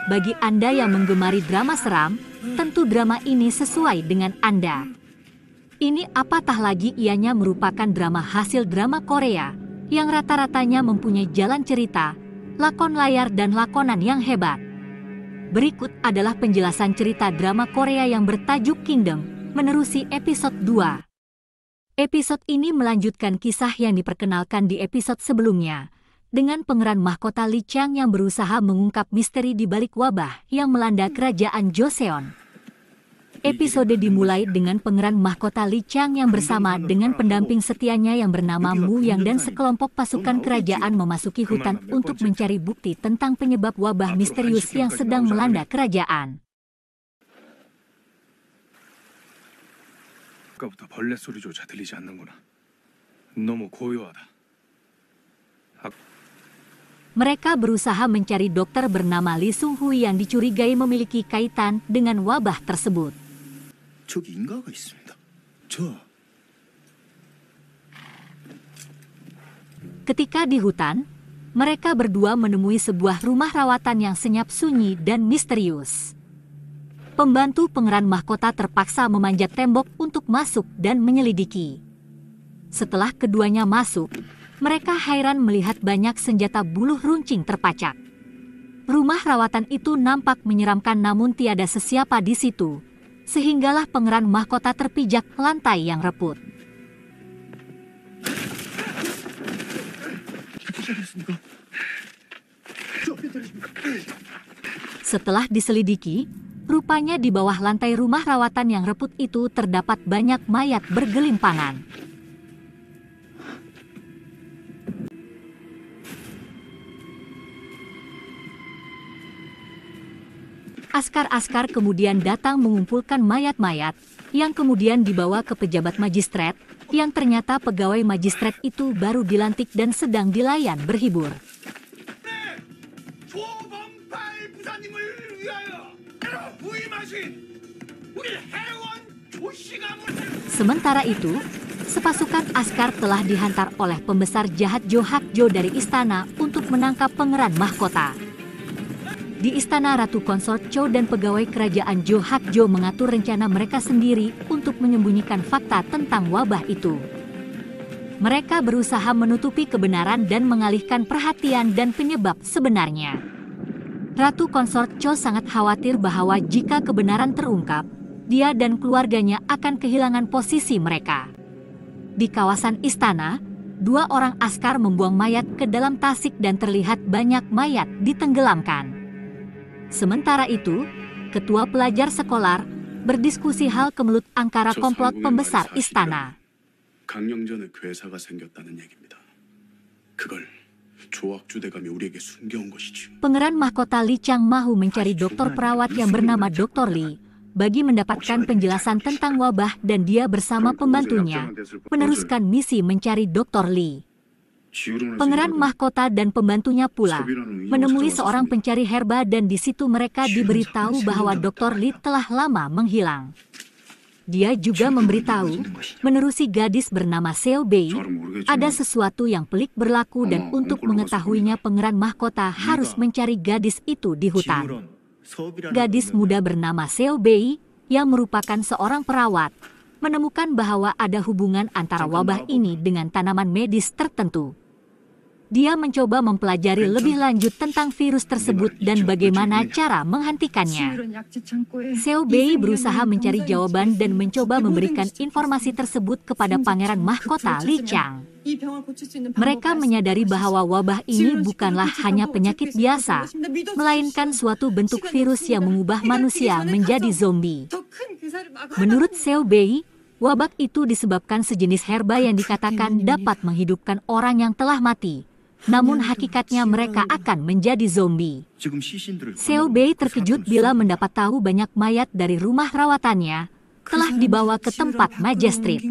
Bagi Anda yang menggemari drama seram, tentu drama ini sesuai dengan Anda. Ini apatah lagi ianya merupakan drama hasil drama Korea, yang rata-ratanya mempunyai jalan cerita, lakon layar dan lakonan yang hebat. Berikut adalah penjelasan cerita drama Korea yang bertajuk Kingdom, menerusi episode 2. Episode ini melanjutkan kisah yang diperkenalkan di episode sebelumnya, dengan pemeran mahkota Lee Chang yang berusaha mengungkap misteri di balik wabah yang melanda kerajaan Joseon. Episode dimulai dengan pemeran mahkota Lee Chang yang bersama dengan pendamping setianya yang bernama Mu Yang dan sekelompok pasukan kerajaan memasuki hutan untuk mencari bukti tentang penyebab wabah misterius yang sedang melanda kerajaan. 아까부터 벌레 소리조차 들리지 않는구나. 너무 고요하다. Mereka berusaha mencari dokter bernama Lee Sung Hui yang dicurigai memiliki kaitan dengan wabah tersebut. 저기 인가가 있습니다. 저. Ketika di hutan, mereka berdua menemui sebuah rumah rawatan yang senyap sunyi dan misterius. Pembantu pangeran mahkota terpaksa memanjat tembok untuk masuk dan menyelidiki. Setelah keduanya masuk, mereka heran melihat banyak senjata buluh runcing terpacak. Rumah rawatan itu nampak menyeramkan namun tiada sesiapa di situ, sehinggalah pangeran mahkota terpijak lantai yang reput. Setelah diselidiki, rupanya di bawah lantai rumah rawatan yang reput itu terdapat banyak mayat bergelimpangan. Askar-askar kemudian datang mengumpulkan mayat-mayat, yang kemudian dibawa ke pejabat magistrat, yang ternyata pegawai magistrat itu baru dilantik dan sedang dilayan berhibur. Sementara itu, sepasukan askar telah dihantar oleh pembesar jahat Jo Hak Jo dari istana untuk menangkap pangeran mahkota. Di istana Ratu Konsort Chow dan pegawai kerajaan Jo Hak Jo mengatur rencana mereka sendiri untuk menyembunyikan fakta tentang wabah itu. Mereka berusaha menutupi kebenaran dan mengalihkan perhatian dan penyebab sebenarnya. Ratu Konsort Chow sangat khawatir bahwa jika kebenaran terungkap, dia dan keluarganya akan kehilangan posisi mereka. Di kawasan istana, 2 orang askar membuang mayat ke dalam tasik dan terlihat banyak mayat ditenggelamkan. Sementara itu, ketua pelajar sekolah berdiskusi hal kemelut angkara komplot pembesar istana. 강령전에 괴사가 생겼다는 얘기입니다. 그걸 조악주대감이 우리에게 숨겨온 것이지요. Pangeran mahkota Lee Chang mahu mencari dokter perawat yang bernama Dr. Lee bagi mendapatkan penjelasan tentang wabah dan dia bersama pembantunya meneruskan misi mencari Dr. Lee. Pangeran mahkota dan pembantunya pula menemui seorang pencari herba dan di situ mereka diberitahu bahwa Dr. Lee telah lama menghilang. Dia juga memberitahu, menerusi gadis bernama Seo Bei, ada sesuatu yang pelik berlaku dan untuk mengetahuinya pangeran mahkota harus mencari gadis itu di hutan. Gadis muda bernama Seo Bei, yang merupakan seorang perawat, menemukan bahwa ada hubungan antara wabah ini dengan tanaman medis tertentu. Dia mencoba mempelajari lebih lanjut tentang virus tersebut dan bagaimana cara menghentikannya. Seo Bei berusaha mencari jawaban dan mencoba memberikan informasi tersebut kepada pangeran mahkota Lee Chang. Mereka menyadari bahwa wabah ini bukanlah hanya penyakit biasa, melainkan suatu bentuk virus yang mengubah manusia menjadi zombie. Menurut Seo Bei, wabah itu disebabkan sejenis herba yang dikatakan dapat menghidupkan orang yang telah mati. Namun hakikatnya mereka akan menjadi zombie. Seo Bei terkejut bila mendapat tahu banyak mayat dari rumah rawatannya telah dibawa ke tempat magistrat.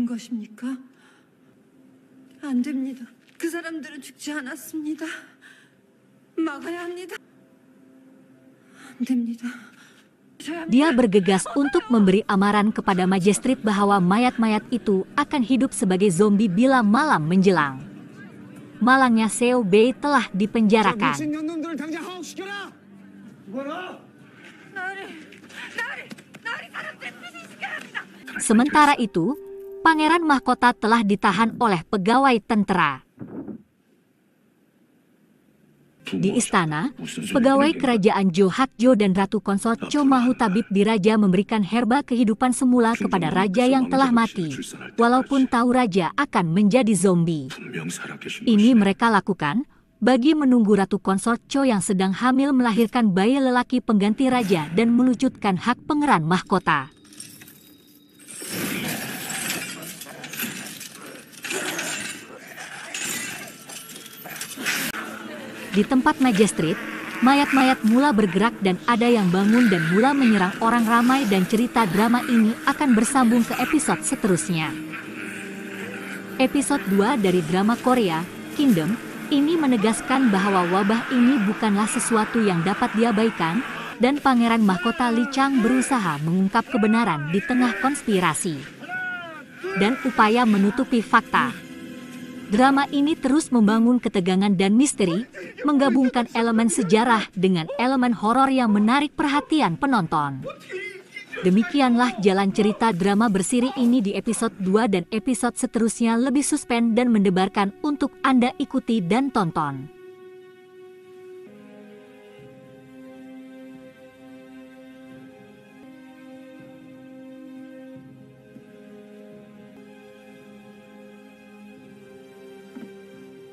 Dia bergegas untuk memberi amaran kepada magistrat bahwa mayat-mayat itu akan hidup sebagai zombie bila malam menjelang. Malangnya Seo Bei telah dipenjarakan. Sementara itu, Pangeran Mahkota telah ditahan oleh pegawai tentara. Di istana, pegawai kerajaan Jo Hakjo dan Ratu Konsort Cho Mahutabib diraja memberikan herba kehidupan semula kepada raja yang telah mati, walaupun tahu raja akan menjadi zombie. Ini mereka lakukan bagi menunggu Ratu Konsort Cho yang sedang hamil melahirkan bayi lelaki pengganti raja dan melucutkan hak Pangeran Mahkota. Di tempat Majestrit, mayat-mayat mula bergerak dan ada yang bangun dan mula menyerang orang ramai dan cerita drama ini akan bersambung ke episode seterusnya. Episode 2 dari drama Korea, Kingdom, ini menegaskan bahwa wabah ini bukanlah sesuatu yang dapat diabaikan dan Pangeran Mahkota Lee Chang berusaha mengungkap kebenaran di tengah konspirasi dan upaya menutupi fakta. Drama ini terus membangun ketegangan dan misteri, menggabungkan elemen sejarah dengan elemen horor yang menarik perhatian penonton. Demikianlah jalan cerita drama berseri ini di episode 2 dan episode seterusnya lebih suspense dan mendebarkan untuk Anda ikuti dan tonton.